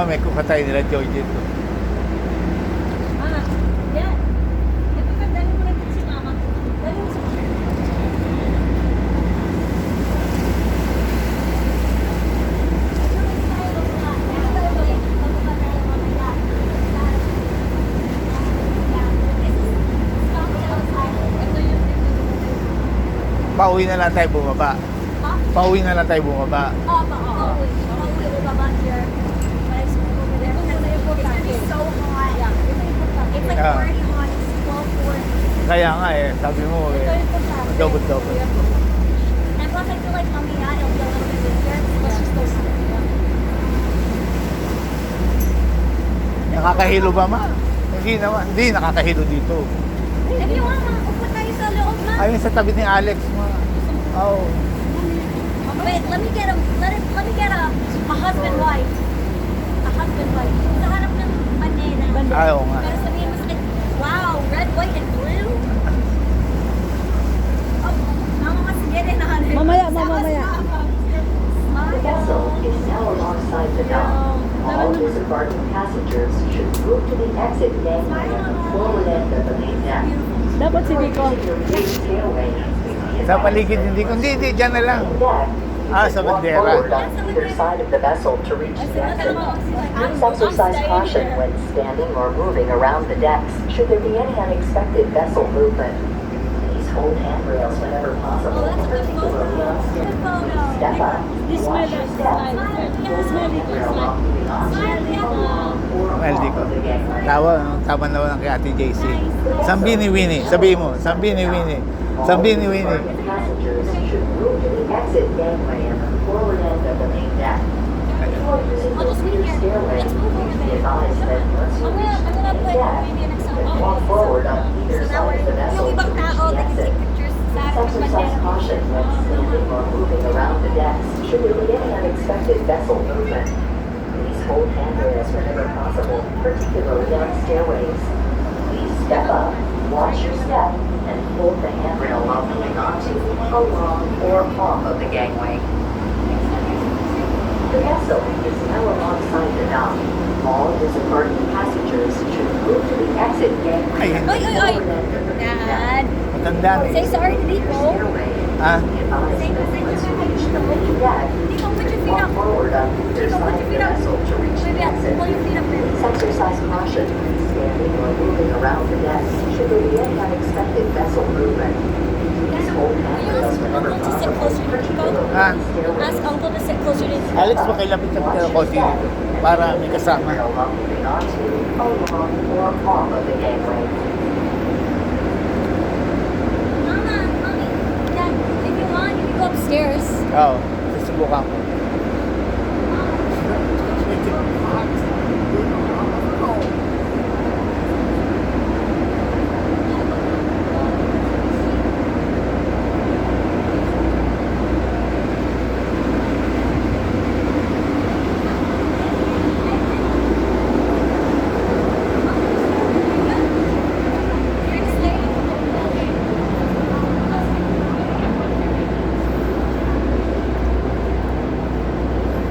ba may kukatay nila Joy dito? Ah, yan. Ito ka, dali mo lang si mama. Dali mo sa... Pauwi na lang tayo bumaba. Ha? Pauwi na lang tayo bumaba. Oo, pauwi. Pauwi o baba here. It's gonna be so hot. Yeah, ito importante. It's like Yeah. 40 hot. It's 12:40. Kaya nga sabi mo Ito importante. double. And plus, I feel like mamaya it'll be a little bit windier. Let's just go sit. Nakakahilo ba ma? Hindi naman, hindi nakakahilo dito. If you want, upo tayo sa loob, ma. Ayun sa tabi ni Alex ma. Oh. Wait, let me get a husband-wife. A husband-wife. Sa harap ng bandera. Ayaw nga. Pero sabihin mo sila, wow, red, white, and blue? Oh, mama mas sige na ano. Mamaya. The vessel is now alongside the dock. All disembarking passengers should move to the exit gangway at the forward end of the main deck. Dapat si Nico. Sa paligid hindi ko. Hindi, dyan na lang. Sa bandera. Forward on either side of the vessel to reach the exit. Please exercise caution when standing or moving around the decks should there be any unexpected vessel movement. Please hold handrails whenever possible, particularly on Good photo. step up, This watch smell your is step, nice. hold the handrail while moving on or LD off ko. of the gangway. Tawa, no? Tama naman ng kay Ate JC. Sambini Winnie. Sabihin mo, Sambini Winnie. Sambini Winnie. Passengers should move to the exit gangway at the forward end of the main deck. Before using I'll the just wait rear here. stairway, Let's move over please be there. advised that once you I'm reach gonna the put main deck, maybe an example. then walk forward on either So now side of the vessel yung to ibang reach tao, the they can exit. take pictures sa Please exercise bandera. caution when standing or moving around the decks should there be any unexpected vessel movement. Please hold handrails whenever possible, particularly on stairways. Please step up, watch your step, and hold the handrail while moving onto, along, or off of the gangway. The vessel is now alongside the dock. All disembarking passengers should move to the exit gangway at the Oy, oy, oy. forward end of the main deck. Dad, Matanda say sorry to Nico. Stairway. Ah, Be advised that once you reach the main deck, Nico, put your feet walk up. forward on either Nico, put side your of the feet up. vessel to reach the Maybe exit. pull your feet up there. Please exercise caution when standing or moving around the deck should there be any unexpected vessel movement. Please hold Will you handrails ask whenever Uncle to sit possible, closer to Nico? particularly Ah. on stairways. Ask Uncle to sit closer to Nico. Alex, makilapit sa konti dito. Para may kasama. Handrail while moving onto, along, or off of the gangway. Mama, Mommy, Dad, if you want, you can go upstairs. Oo, susubukan ko.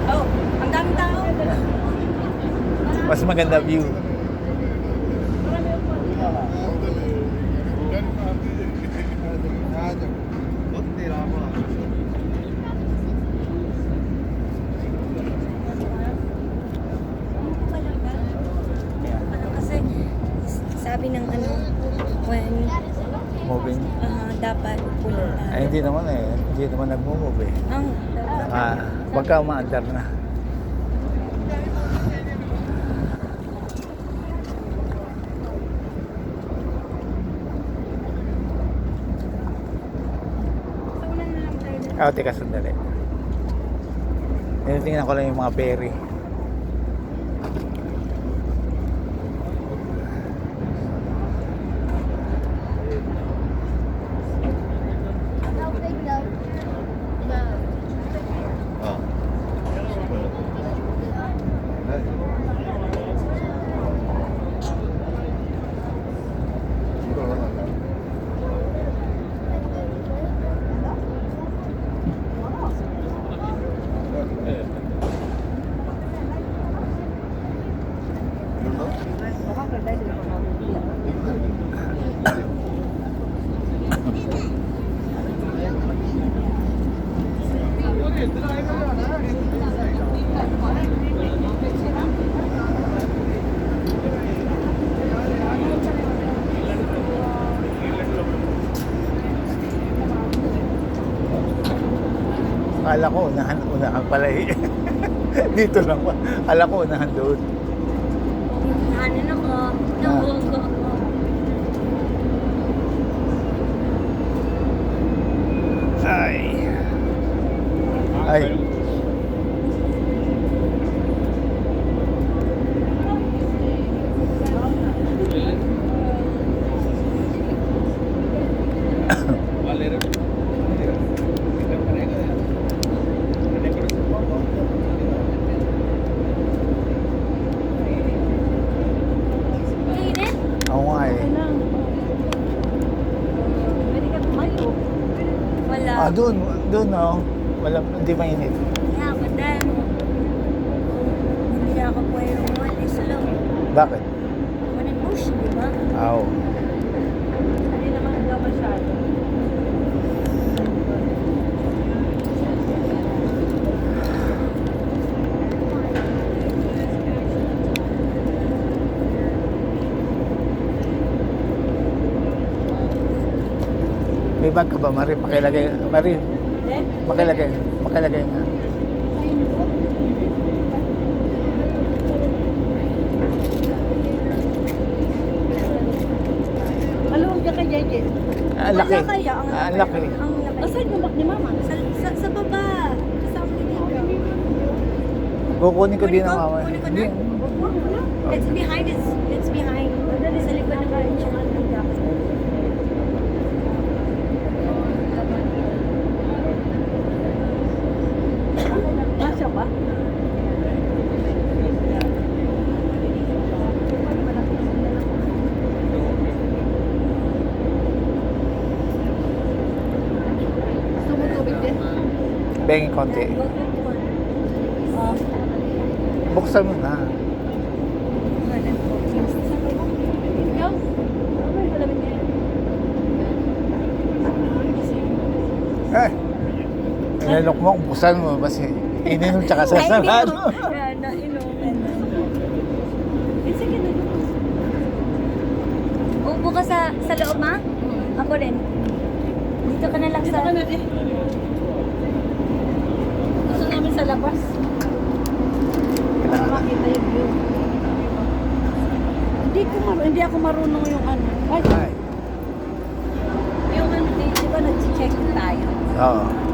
Oh, ang daming tao. Mas maganda view. Ano kasi, sabi ng ano, when Moving. dapat pulang tayo. Ay, hindi naman Hindi naman nag-move eh. Ang Pagka umaandar na. Teka, sandali. Tinitingnan ko lang yung mga ferry. Akala ko, unahan pala eh. Dito lang pa. Akala ko, unahan doon. Ano na ko? Nabugo ako. Ay. Ay. Mainit? Ako nga eh. Pwede ka tumayo. Wala. Doon oh. Wala, hindi mainit. Yeah, but then, hindi ako pwede umalis lang. Bakit? When in motion, di ba? Aw. Hindi naman daw masyado. May bag ka ba, Mari? Pakilagay. Mari, pakilagay. Pakilagay nga. Maluwag ka kay JJ. Laki. Wala kaya ang Laki. Ang laki. Nasaan yung bag ni Mama? Sa baba. Kasama ni dito. Kukunin ko din ang mama. Kunin ko na? Hindi. It's behind his, it's behind. Sa likod ng bench yung ano jacket. Nasa ba? Tumutubig din. Bengi konti. Buksan mo na. Ikaw? Ano yung malamig niya? Eh. Inalok mo, buksan mo. Kasi ininom tsaka Ay, hindi sasarado. mo. Yeah, nainuman. Sige na. Upo ka sa loob, ma? Ako rin. Dito ka na lang Dito sa... ka na din. Gusto namin sa labas. Para makita yung view. Hindi ako marunong yung ano. Ay, Ay. Yung ano, di ba nag-check tayo? Oo.